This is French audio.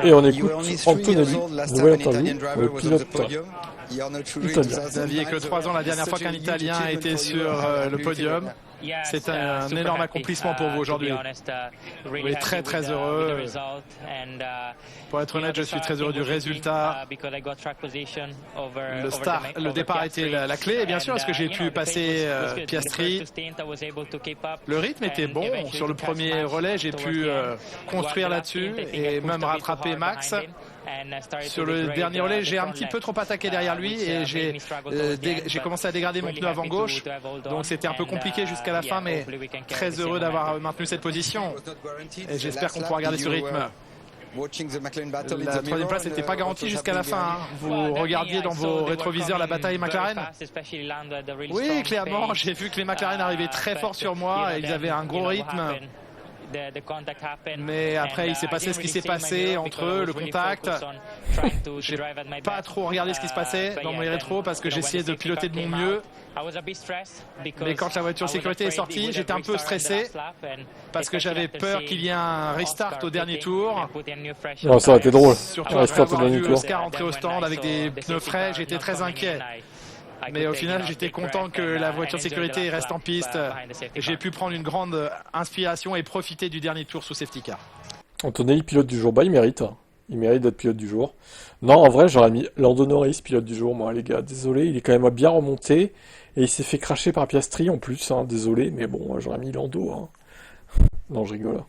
Et on écoute Antonelli, nouvelle interview, le pilote italien. Vous n'aviez que 3 ans la dernière fois qu'un Italien était sur le podium. C'est un énorme accomplissement pour vous aujourd'hui. Vous êtes très très heureux. Pour être honnête, je suis très heureux du résultat. Le départ était la clé, et bien sûr, parce que j'ai pu passer Piastri. Le rythme était bon. Sur le premier relais, j'ai pu construire là-dessus et même rattraper Max. Sur le dernier relais, j'ai un petit peu trop attaqué derrière lui et j'ai commencé à dégrader mon pneu avant gauche. Donc c'était un peu compliqué jusqu'à la fin, mais très heureux d'avoir maintenu cette position. Et j'espère qu'on pourra garder ce rythme. La troisième place n'était pas garantie jusqu'à la fin. Hein. Vous regardiez dans vos rétroviseurs la bataille McLaren. Oui, clairement, j'ai vu que les McLaren arrivaient très fort sur moi et ils avaient un gros rythme. Mais après, il s'est passé ce qui s'est passé entre eux, le contact. J'ai pas trop regardé ce qui se passait dans mes rétros parce que j'essayais de piloter de mon mieux. Mais quand la voiture sécurité est sortie, j'étais un peu stressé parce que j'avais peur qu'il y ait un restart au dernier tour. Non, ça aurait été drôle. Surtout après avoir vu Oscar entrer au stand avec des pneus frais, j'étais très inquiet. Mais au final, j'étais content que la voiture sécurité reste en piste. J'ai pu prendre une grande inspiration et profiter du dernier tour sous safety car. Antonelli, pilote du jour. Bah, il mérite. Il mérite d'être pilote du jour. Non, en vrai, j'aurais mis Lando Norris, pilote du jour, moi, les gars. Désolé, il est quand même bien remonté. Et il s'est fait cracher par Piastri en plus, hein. Désolé, mais bon, j'aurais mis Lando. Hein. Non, je rigole.